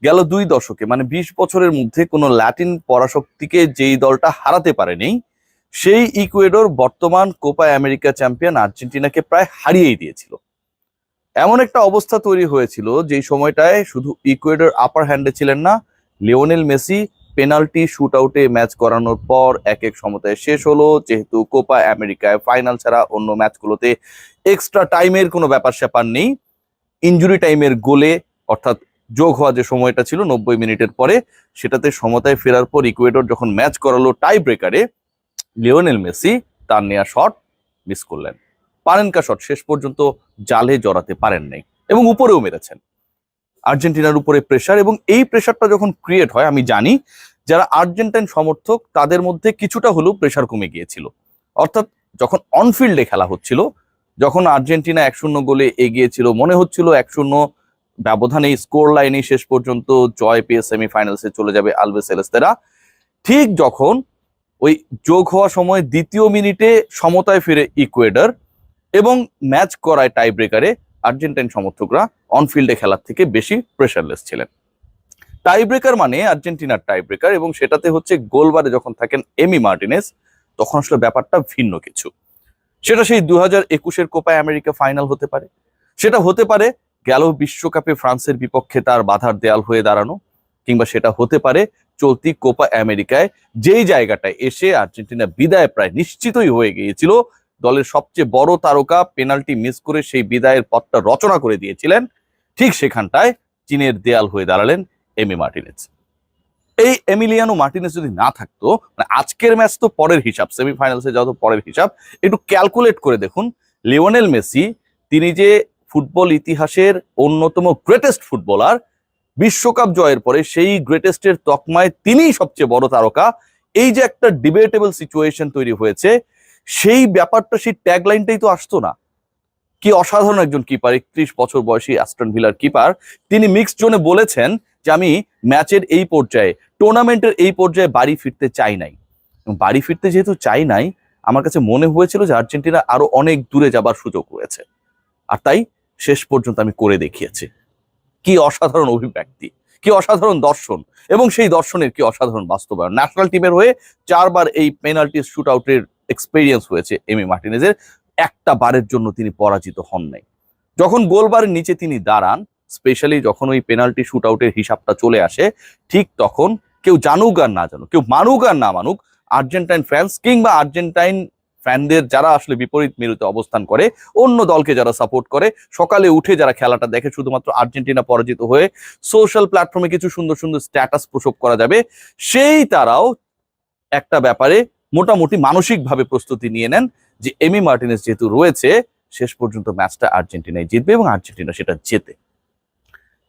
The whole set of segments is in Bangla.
গেল 2 দশকে মানে 20 বছরের মধ্যে কোনো ল্যাটিন পরাশক্তিকে যেই দলটা হারাতে পারেনি, সেই ইকুয়েডর বর্তমান কোপা আমেরিকা চ্যাম্পিয়ন আর্জেন্টিনাকে প্রায় হারিয়েই দিয়েছিল। এমন একটা অবস্থা তৈরি হয়েছিল যেই সময়টায় শুধু ইকুয়েডর আপার হ্যান্ডে ছিলেন না, লিওনেল মেসি পেনাল্টি শুট আউটে ম্যাচ করানোর পর এক এক সমতায় শেষ হলো। যেহেতু কোপা আমেরিকায় ফাইনাল ছাড়া অন্য ম্যাচগুলোতে এক্সট্রা টাইমের কোনো ব্যাপার স্যাপার নেই, ইনজুরি টাইমের গোলে অর্থাৎ যোগ হওয়া যে সময়টা ছিল 90 মিনিটের পরে, সেটাতে সমতায় ফেরার পর ইকুয়েডর যখন ম্যাচ করালো টাই ব্রেকারে, লিওনেল মেসি তার নেওয়া শট মিস করলেন। পারেনকা শট শেষ পর্যন্ত জালে জড়াতে পারেন নাই এবং উপরেও মেরেছেন। আর্জেন্টিনার উপরে প্রেসার, এবং এই প্রেসারটা যখন ক্রিয়েট হয়, আমি জানি যারা আর্জেন্টাইন সমর্থক তাদের মধ্যে কিছুটা হলেও প্রেসার কমে গিয়েছিল। অর্থাৎ যখন অনফিল্ডে খেলা হচ্ছিল, যখন আর্জেন্টিনা 1-0 গোলে এগিয়েছিল, মনে হচ্ছিল 1-0 ব্যবধানে স্কোর লাইনে শেষ পর্যন্ত জয় পেয়ে সেমিফাইনালসে চলে যাবে আলভে সেলেস্তেরা, ঠিক যখন ওই যোগ হওয়া সময় 2য় মিনিটে সমতায় ফিরে ইকুয়েডর এবং ম্যাচ করায় টাই ব্রেকারে, আর্জেন্টাইন সমর্থকরা অনফিল্ডে খেলার থেকে বেশি প্রেসারলেস ছিলেন। টাই ব্রেকার মানে আর্জেন্টিনার টাই ব্রেকার, এবং সেটাতে হচ্ছে গোলবারে যখন থাকেন এমি মার্টিনেজ, তখন আসলে ব্যাপারটা ভিন্ন কিছু। সেটা সেই 2021-এর কোপা আমেরিকা ফাইনাল হতে পারে, সেটা হতে পারে গেল বিশ্বকাপে ফ্রান্সের বিপক্ষে তার বাধার দেয়াল হয়ে দাঁড়ানো, কিংবা সেটা হতে পারে চলতি কোপা আমেরিকায় যেই জায়গাটায় এসে আর্জেন্টিনা বিদায় প্রায় নিশ্চিতই হয়ে গিয়েছিল। দলের সবচেয়ে বড় তারকা পেনাল্টি মিস করে সেই বিদায়ের পথটা রচনা করে দিয়েছিলেন, ঠিক সেখানটায় চীনের দেয়াল হয়ে দাঁড়ালেন এমি মার্টিনেজ। এই এমিলিয়ানো মার্টিনেজ যদি না থাকতো, মানে আজকের ম্যাচ তো পরের হিসাব, সেমিফাইনালসে যত পরের হিসাব, একটু ক্যালকুলেট করে দেখুন লিওনেল মেসি, তিনি যে ফুটবল ইতিহাসের অন্যতম গ্রেটেস্ট ফুটবলার, বিশ্বকাপ জয়ের পরে সেই গ্রেটেস্টের তকমায় তিনিই সবচেয়ে বড় তারকা, এই যে একটা ডিবেটেবল সিচুয়েশন তৈরি হয়েছে, সেই ব্যাপারটা, সেই ট্যাগলাইনটাই তো আসতো না। কি অসাধারণ একজন কিপার, 31 বছর বয়সী অ্যাস্টন ভিলার কিপার, তিনি মিক্সড জোনে বলেছেন যে আমি ম্যাচের এই পর্যায়ে, টুর্নামেন্টের এই পর্যায়ে বাড়ি ফিরতে চাই নাই। বাড়ি ফিরতে যেহেতু চাই নাই, আমার কাছে মনে হয়েছিল যে আর্জেন্টিনা আরো অনেক দূরে যাবার সুযোগ রয়েছে, আর তাই শেষ পর্যন্ত আমি করে দেখিয়েছি। কি অসাধারণ অভিব্যক্তি, কি অসাধারণ দর্শন, এবং সেই দর্শনের কি অসাধারণ বাস্তবায়ন। ন্যাশনাল টিমের হয়ে 4বার এই পেনাল্টি শুট আউটের এক্সপেরিয়েন্স হয়েছে এমি মার্টিনেজের, একটা বারের জন্য তিনি পরাজিত হন নাই। যখন গোলবারের নিচে তিনি দাঁড়ান, স্পেশালি যখন ওই পেনাল্টি শুট আউটের হিসাবটা চলে আসে, ঠিক তখন কেউ জানুক আর না জানুক, কেউ মানুক আর না মানুক, আর্জেন্টাইন ফ্যান্স কিংবা আর্জেন্টাইন ফ্যানদের যারা আসলে বিপরীত মেরুতে অবস্থান করে, অন্য দলকে যারা সাপোর্ট করে, সকালে উঠে যারা খেলাটা দেখে শুধুমাত্র আর্জেন্টিনা পরাজিত হয়ে সোশ্যাল প্ল্যাটফর্মে কিছু সুন্দর সুন্দর স্ট্যাটাস প্রসব করা যাবে, সেই তারাও একটা ব্যাপারে মোটামুটি মানসিকভাবে প্রস্তুতি নিয়ে নেন যে এমি মার্টিনেজ যেহেতু রয়েছে, শেষ পর্যন্ত ম্যাচটা আর্জেন্টিনাই জিতবে এবং আর্জেন্টিনা সেটা জেতে।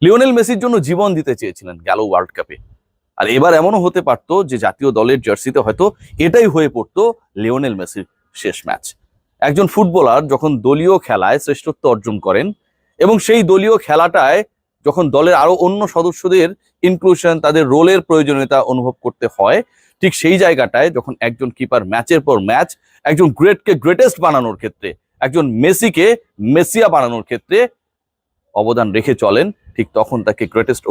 লিওনেল মেসির জন্য জীবন দিতে চেয়েছিলেন গেল ওয়ার্ল্ড কাপে, আর এবার এমনও হতে পারতো যে জাতীয় দলের জার্সিতে হয়তো এটাই হয়ে পড়তো লিওনেল মেসির শেষ ম্যাচ। একজন ফুটবলার যখন দলীয় খেলায় শ্রেষ্ঠত্ব অর্জন করেন, এবং সেই দলীয় খেলাটায় যখন দলের আরো অন্য সদস্যদের ইনক্লুশন, তাদের রোলের প্রয়োজনীয়তা অনুভব করতে হয়, ঠিক সেই জায়গাটায় যখন একজন কিপার ম্যাচের পর ম্যাচ একজন গ্রেটকে গ্রেটেস্ট বানানোর ক্ষেত্রে, একজন মেসিকে মেসিয়া বানানোর ক্ষেত্রে অবদান রেখে চলেন, ঠিক তখন তাকে গ্রেটেস্ট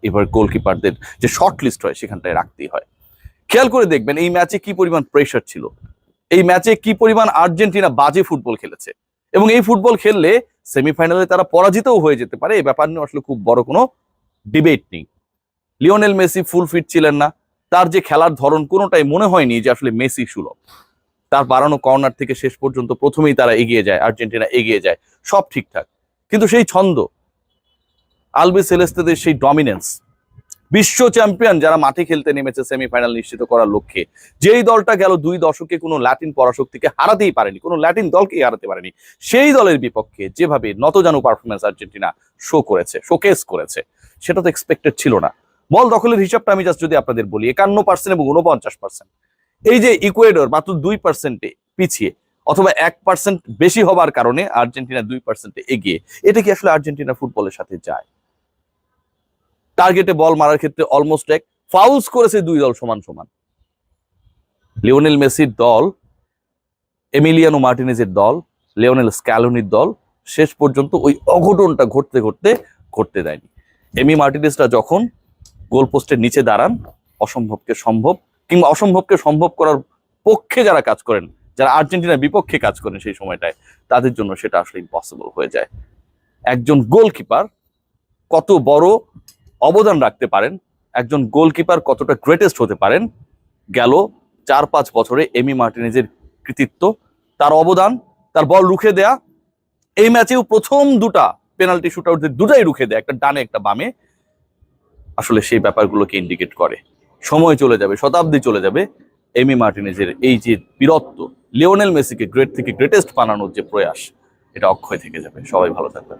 এভার গোলকিপারদের যে শর্ট লিস্ট হয় সেখানটায় রাখতেই হয়। খেয়াল করে দেখবেন এই ম্যাচে কি পরিমাণ প্রেশার ছিল, এই ম্যাচে কি পরিমাণ আর্জেন্টিনা বাজে ফুটবল খেলেছে, এবং এই ফুটবল খেললে সেমিফাইনালে তারা পরাজিতও হয়ে যেতে পারে, এই ব্যাপার নিয়ে আসলে খুব বড় কোনো ডিবেট নেই। লিওনেল মেসি ফুল ফিট ছিলেন না, তার যে খেলার ধরন কোনোটাই মনে হয়নি যে আসলে মেসি সুলভ। তার বাড়ানো কর্নার থেকে শেষ পর্যন্ত প্রথমেই তারা এগিয়ে যায়, আর্জেন্টিনা এগিয়ে যায়, সব ঠিকঠাক, কিন্তু সেই ছন্দ, আলবে সেলেস্তেদের সেই ডমিনেন্স, বিশ্ব চ্যাম্পিয়ন যারা মাঠে খেলতে নেমেছে সেমিফাইনাল নিশ্চিত করার লক্ষ্যে, যেই দলটা গেল 2 দশকে কোনো ল্যাটিন পরাশক্তিকে হারাতেই পারেনি, কোনো ল্যাটিন দলকেই হারাতে পারেনি, সেই দলের বিপক্ষে যেভাবে নতজানু পারফরমেন্স আর্জেন্টিনা শোকেস করেছে, সেটা তো এক্সপেক্টেড ছিল না। বল দখলের হিসাবটা আমি জাস্ট যদি আপনাদের বলি, 51% এবং 49%, এই যে ইকুয়েডর মাত্র 2%-এ পিছিয়ে, অথবা 1% বেশি হবার কারণে আর্জেন্টিনা 2%-এ এগিয়ে, এটা কি আসলে আর্জেন্টিনা ফুটবলের সাথে যায়? টার্গেটে বল মারার ক্ষেত্রে অলমোস্ট এক, ফাউলস করেছে 2 দল সমান সমান। লিওনেল মেসির দল, এমিলিয়ানো মার্টিনেজের দল, লিওনেল স্ক্যালোনির দল শেষ পর্যন্ত ওই অঘটনটা ঘটতে দেয়নি। এমি মার্টিনেজরা যখন গোল পোস্টের নিচে দাঁড়ান, অসম্ভবকে সম্ভব কিংবা অসম্ভবকে সম্ভব করার পক্ষে যারা কাজ করেন, যারা আর্জেন্টিনার বিপক্ষে কাজ করেন সেই সময়টায়, তাদের জন্য সেটা আসলে ইম্পসিবল হয়ে যায়। একজন গোলকিপার কত বড় অবদান রাখতে পারেন, একজন গোলকিপার কতটা গ্রেটেস্ট হতে পারেন, গেল 4-5 বছরে এমি মার্টিনেজের কৃতিত্ব, তার অবদান, তার বল রুখে দেয়া, এই ম্যাচেও প্রথম দুটা পেনাল্টি শুট আউট দুটাই রুখে দেয়, একটা ডানে একটা বামে, আসলে সেই ব্যাপারগুলোকে ইন্ডিকেট করে। সময় চলে যাবে, শতাব্দী চলে যাবে, এমি মার্টিনেজের এই যে বীরত্ব, লিওনেল মেসিকে গ্রেট থেকে গ্রেটেস্ট বানানোর যে প্রয়াস, এটা অক্ষয় থেকে যাবে। সবাই ভালো থাকবেন।